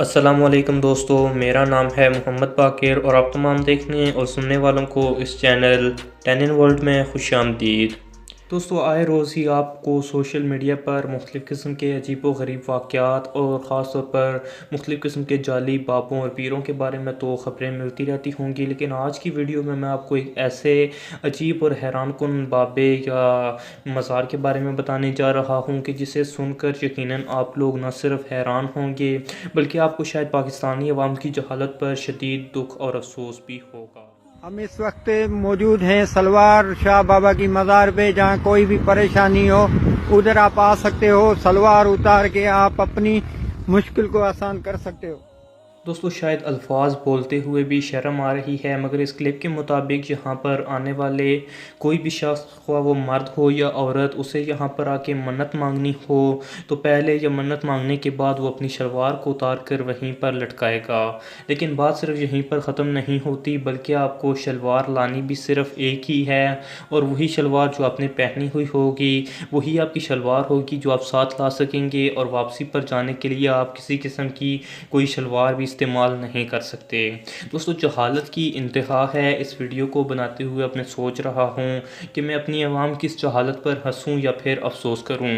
अस्सलामुअलैकुम दोस्तों, मेरा नाम है मोहम्मद बाकिर और आप तमाम देखने और सुनने वालों को इस चैनल 10 इन वर्ल्ड में खुश आमदीद। दोस्तों, आए रोज़ ही आपको सोशल मीडिया पर मुख्तलिफ़ किस्म के अजीब व गरीब वाक़यात और ख़ास तौर पर मुख्तलिफ़ किस्म के जाली बाबों और पीरों के बारे में तो ख़बरें मिलती रहती होंगी, लेकिन आज की वीडियो में मैं आपको एक ऐसे अजीब और हैरानकुन बाबे या मज़ार के बारे में बताने जा रहा हूँ कि जिसे सुनकर यकीनन आप लोग न सिर्फ हैरान होंगे बल्कि आपको शायद पाकिस्तानी अवाम की जहालत पर शदीद दुख और अफसोस भी होगा। हम इस वक्त मौजूद हैं सलवार शाह बाबा की मज़ार पे, जहाँ कोई भी परेशानी हो उधर आप आ सकते हो। सलवार उतार के आप अपनी मुश्किल को आसान कर सकते हो। दोस्तों, शायद अल्फाज बोलते हुए भी शर्म आ रही है, मगर इस क्लिप के मुताबिक यहाँ पर आने वाले कोई भी शख्स, ख्वाह वो मर्द हो या औरत, उसे यहाँ पर आके मन्नत मांगनी हो तो पहले या मन्नत मांगने के बाद वो अपनी शलवार को उतार कर वहीं पर लटकाएगा। लेकिन बात सिर्फ यहीं पर ख़त्म नहीं होती, बल्कि आपको शलवार लानी भी सिर्फ एक ही है, और वही शलवार जो आपने पहनी हुई होगी वही आपकी शलवार होगी जो आप साथ ला सकेंगे, और वापसी पर जाने के लिए आप किसी किस्म की कोई शलवार भी इस्तेमाल नहीं कर सकते। दोस्तों, जहालत की इंतहा है। इस वीडियो को बनाते हुए अब मैं सोच रहा हूँ कि मैं अपनी आवाम की इस जहालत पर हंसूँ या फिर अफसोस करूँ।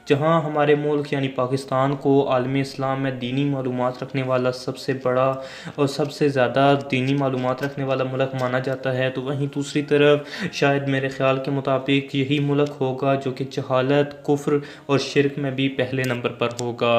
जहाँ हमारे मुल्क यानी पाकिस्तान को आलम इस्लाम में दीनी मालूमात रखने वाला सबसे बड़ा और सबसे ज़्यादा दीनी मालूमात रखने वाला मुल्क माना जाता है, तो वहीं दूसरी तरफ शायद मेरे ख्याल के मुताबिक यही मुल्क होगा जो कि जहालत, कुफ्र और शिरक में भी पहले नंबर पर होगा।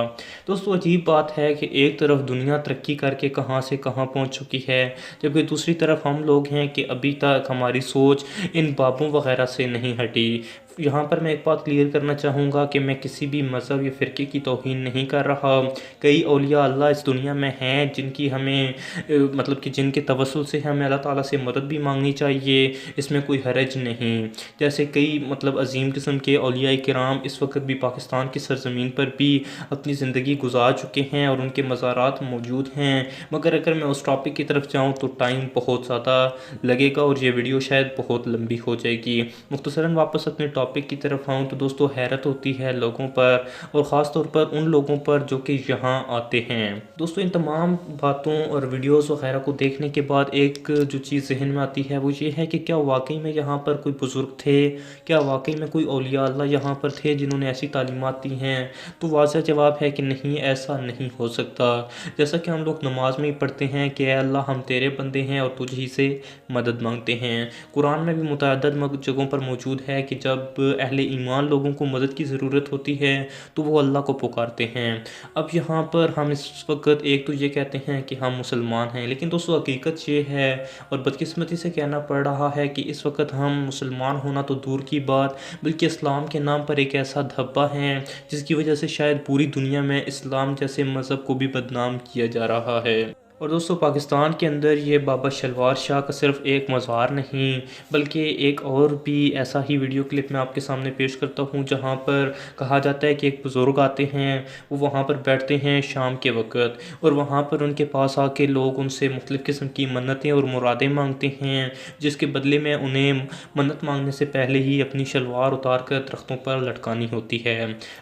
दोस्तों, अजीब बात है कि एक तरफ दुनिया तरक्की करके कहां से कहां पहुंच चुकी है, जबकि दूसरी तरफ हम लोग हैं कि अभी तक हमारी सोच इन बाबों वगैरह से नहीं हटी। यहाँ पर मैं एक बात क्लियर करना चाहूँगा कि मैं किसी भी मज़हब या फ़िरके की तौहीन नहीं कर रहा। कई औलिया अल्लाह इस दुनिया में हैं जिनकी हमें मतलब कि जिनके तवस्सुल से हमें अल्लाह ताला से मदद भी मांगनी चाहिए, इसमें कोई हरज नहीं। जैसे कई मतलब अजीम किस्म के औलिया किराम इस वक्त भी पाकिस्तान की सरज़मीन पर भी अपनी ज़िंदगी गुजार चुके हैं और उनके मज़ारात मौजूद हैं। मगर अगर मैं उस टॉपिक की तरफ जाऊँ तो टाइम बहुत ज़्यादा लगेगा और ये वीडियो शायद बहुत लंबी हो जाएगी। मुख्तसरन वापस अपने टॉपिक की तरफ आऊँ तो दोस्तों, हैरत होती है लोगों पर, और ख़ास तौर पर उन लोगों पर जो कि यहाँ आते हैं। दोस्तों, इन तमाम बातों और वीडियोस वगैरह को देखने के बाद एक जो चीज़ जहन में आती है वो ये है कि क्या वाकई में यहाँ पर कोई बुज़ुर्ग थे, क्या वाकई में कोई औलिया अल्लाह यहाँ पर थे जिन्होंने ऐसी तालीमात दी हैं। तो वाज़ह जवाब है कि नहीं, ऐसा नहीं हो सकता। जैसा कि हम लोग नमाज में ही पढ़ते हैं कि ऐ अल्लाह, हम तेरे बंदे हैं और तुझ ही से मदद मांगते हैं। कुरान में भी मुतअद्दिद जगहों पर मौजूद है कि जब अहले ईमान लोगों को मदद की ज़रूरत होती है तो वो अल्लाह को पुकारते हैं। अब यहाँ पर हम इस वक्त एक तो ये कहते हैं कि हम मुसलमान हैं, लेकिन दोस्तों हकीकत ये है और बदकिस्मती से कहना पड़ रहा है कि इस वक्त हम मुसलमान होना तो दूर की बात, बल्कि इस्लाम के नाम पर एक ऐसा धब्बा है जिसकी वजह से शायद पूरी दुनिया में इस्लाम जैसे मज़हब को भी बदनाम किया जा रहा है। और दोस्तों, पाकिस्तान के अंदर ये बाबा शलवार शाह का सिर्फ एक मज़ार नहीं बल्कि एक और भी ऐसा ही वीडियो क्लिप मैं आपके सामने पेश करता हूँ, जहाँ पर कहा जाता है कि एक बुज़ुर्ग आते हैं, वो वहाँ पर बैठते हैं शाम के वक़्त, और वहाँ पर उनके पास आके लोग उनसे मुख्तलिफ़ किस्म की मन्नतें और मुरादें मांगते हैं, जिसके बदले में उन्हें मन्नत मांगने से पहले ही अपनी शलवार उतार कर दरख्तों पर लटकानी होती है।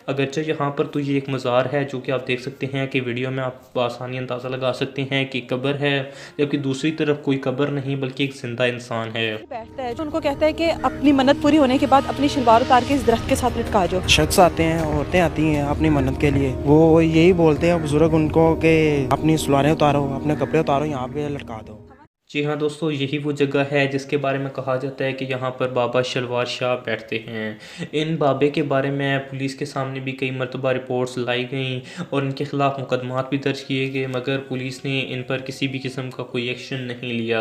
अगरचे यहाँ पर तो ये एक मज़ार है जो कि आप देख सकते हैं कि वीडियो में आप आसानी अंदाज़ा लगा सकते हैं कि कब्र है, जबकि दूसरी तरफ कोई कब्र नहीं बल्कि एक जिंदा इंसान है। बैठता है जो उनको कहता है कि अपनी मन्नत पूरी होने के बाद अपनी शलवार उतार के इस दरख्त के साथ लटका जाओ। शख्स आते हैं, औरतें आती हैं अपनी मन्नत के लिए, वो यही बोलते हैं बुजुर्ग उनको कि अपनी सलवारें उतारो, अपने कपड़े उतारो, यहाँ पे लटका दो। जी हाँ दोस्तों, यही वो जगह है जिसके बारे में कहा जाता है कि यहाँ पर बाबा शलवार शाह बैठते हैं। इन बाबे के बारे में पुलिस के सामने भी कई मरतबा रिपोर्ट्स लाई गई और इनके ख़िलाफ़ मुकदमात भी दर्ज किए गए, मगर पुलिस ने इन पर किसी भी किस्म का कोई एक्शन नहीं लिया।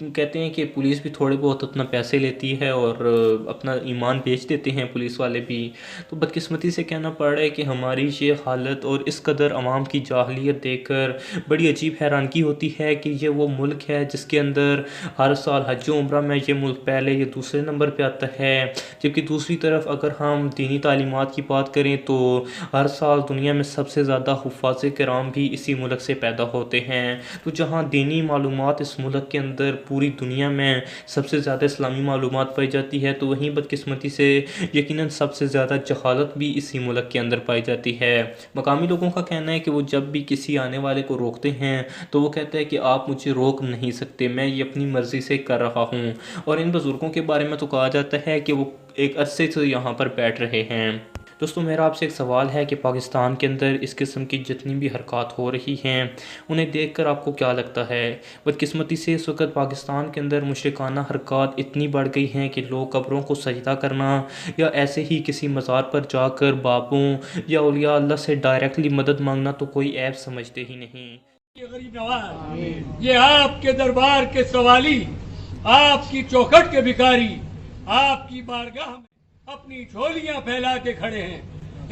कहते हैं कि पुलिस भी थोड़े बहुत अपना पैसे लेती है और अपना ईमान बेच देते हैं पुलिस वाले भी। तो बदकिस्मती से कहना पड़ रहा है कि हमारी ये हालत और इस कदर आवाम की जाहलियत देखकर बड़ी अजीब हैरानगी होती है कि ये वो मुल्क है जिसके अंदर हर साल हज उम्रा में ये मुल्क पहले या दूसरे नंबर पे आता है। जबकि दूसरी तरफ अगर हम दीनी तालीमात की बात करें तो हर साल दुनिया में सबसे ज़्यादा हुफ़ाज़ किराम भी इसी मुल्क से पैदा होते हैं। तो जहाँ दीनी मालूमात इस मुल्क के अंदर पूरी दुनिया में सबसे ज़्यादा इस्लामी मालूमात पाई जाती है, तो वहीं बदकिस्मती से यकीनन सबसे ज़्यादा जहालत भी इसी मुल्क के अंदर पाई जाती है। मकामी लोगों का कहना है कि वो जब भी किसी आने वाले को रोकते हैं तो वो कहते हैं कि आप मुझे रोक नहीं सकते, मैं ये अपनी मर्ज़ी से कर रहा हूँ। और इन बुज़ुर्गों के बारे में तो कहा जाता है कि वो एक अरसे से यहाँ पर बैठ रहे हैं। दोस्तों, मेरा आपसे एक सवाल है कि पाकिस्तान के अंदर इस किस्म की जितनी भी हरकत हो रही हैं उन्हें देखकर आपको क्या लगता है? बदकिस्मती से इस वक्त पाकिस्तान के अंदर मुशरिकाना हरकत इतनी बढ़ गई हैं कि लोग कब्रों को सजदा करना या ऐसे ही किसी मज़ार पर जाकर बाबों या औलिया अल्लाह से डायरेक्टली मदद मांगना तो कोई ऐब समझते ही नहीं। ये गरीब नवाज, ये आपके दरबार के सवाली, आपकी चौखट के भिखारी, आपकी बारगाह में अपनी झोलियां फैला के खड़े हैं।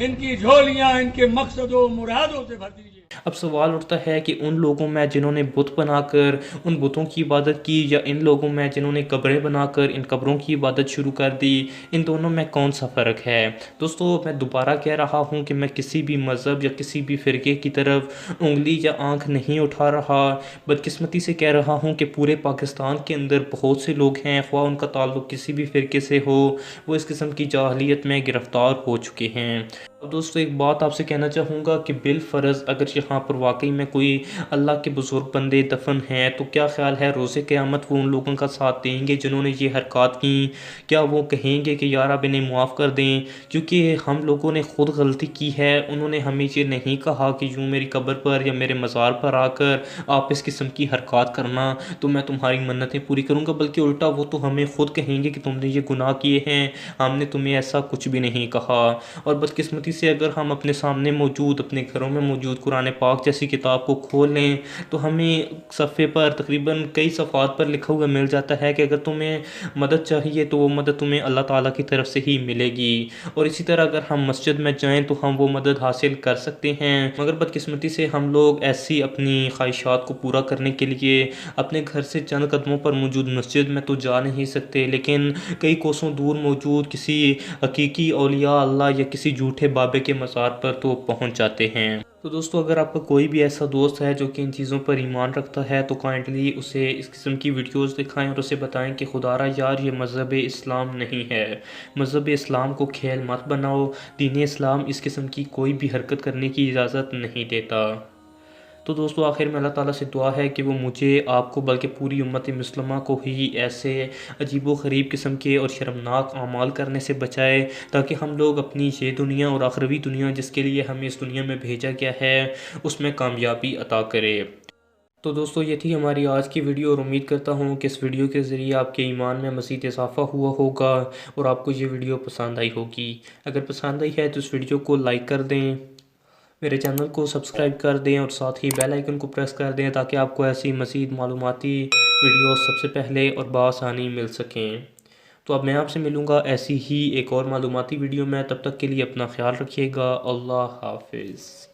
इनकी झोलियां इनके मकसदों मुरादों से भर दीजिए। अब सवाल उठता है कि उन लोगों में जिन्होंने बुत बनाकर उन बुतों की इबादत की या इन लोगों में जिन्होंने कब्रें बनाकर इन कब्रों की इबादत शुरू कर दी, इन दोनों में कौन सा फ़र्क है? दोस्तों, मैं दोबारा कह रहा हूँ कि मैं किसी भी मज़हब या किसी भी फ़िरके की तरफ उंगली या आंख नहीं उठा रहा। बदकिस्मती से कह रहा हूँ कि पूरे पाकिस्तान के अंदर बहुत से लोग हैं, ख्वाह उनका ताल्लुक़ किसी भी फ़िरके से हो, वो इस किस्म की जाहिलियत में गिरफ़्तार हो चुके हैं। अब दोस्तों, एक बात आपसे कहना चाहूँगा कि बिलफ़र्ज़ अगर यहाँ पर वाकई में कोई अल्लाह के बुज़ुर्ग बंदे दफन हैं तो क्या ख्याल है रोज़े क़यामत वो उन लोगों का साथ देंगे जिन्होंने ये हरकत की? क्या वो कहेंगे कि यार अब इन्हें माफ़ कर दें क्योंकि हम लोगों ने ख़ुद गलती की है? उन्होंने हमें ये नहीं कहा कि यूँ मेरी कब्र पर या मेरे मज़ार पर आकर आप इस किस्म की हरकत करना तो मैं तुम्हारी मन्नतें पूरी करूँगा, बल्कि उल्टा वो तो हमें ख़ुद कहेंगे कि तुमने ये गुनाह किए हैं, हमने तुम्हें ऐसा कुछ भी नहीं कहा। और बदकिस्मती से अगर हम अपने सामने मौजूद अपने घरों में मौजूद कुरान पाक जैसी किताब को खोल लें तो हमें सफ़े पर तकरीबन कई सफ़ात पर लिखा हुआ मिल जाता है कि अगर तुम्हें मदद चाहिए तो वो मदद तुम्हें अल्लाह ताला की तरफ से ही मिलेगी। और इसी तरह अगर हम मस्जिद में जाएं तो हम वो मदद हासिल कर सकते हैं। मगर बदकिस्मती से हम लोग ऐसी अपनी ख्वाहिशात को पूरा करने के लिए अपने घर से चंद कदमों पर मौजूद मस्जिद में तो जा नहीं सकते, लेकिन कई कोसों दूर मौजूद किसी हकीकी औलिया अल्लाह या किसी झूठे बाबे के मज़ार पर तो पहुंच जाते हैं। तो दोस्तों, अगर आपका कोई भी ऐसा दोस्त है जो कि इन चीज़ों पर ईमान रखता है तो काइंडली उसे इस किस्म की वीडियोस दिखाएं और उसे बताएं कि खुदारा यार ये मज़हब इस्लाम नहीं है, मज़हब इस्लाम को खेल मत बनाओ, दीन इस्लाम इस किस्म की कोई भी हरकत करने की इजाज़त नहीं देता। तो दोस्तों, आखिर में अल्लाह ताला से दुआ है कि वो मुझे आपको बल्कि पूरी उम्मत मुस्लिमा को ही ऐसे अजीबो ग़रीब किस्म के और शर्मनाक अमाल करने से बचाए ताकि हम लोग अपनी ये दुनिया और आखिरवी दुनिया जिसके लिए हमें इस दुनिया में भेजा गया है उसमें कामयाबी अता करे। तो दोस्तों, ये थी हमारी आज की वीडियो और उम्मीद करता हूँ कि इस वीडियो के ज़रिए आपके ईमान में मज़ीद इजाफ़ा हुआ होगा और आपको ये वीडियो पसंद आई होगी। अगर पसंद आई है तो इस वीडियो को लाइक कर दें, मेरे चैनल को सब्सक्राइब कर दें और साथ ही बेल आइकन को प्रेस कर दें ताकि आपको ऐसी मज़ीद मालूमाती वीडियो सबसे पहले और बआसानी मिल सकें। तो अब मैं आपसे मिलूँगा ऐसी ही एक और मालूमाती वीडियो में। तब तक के लिए अपना ख्याल रखिएगा। अल्लाह हाफिज़।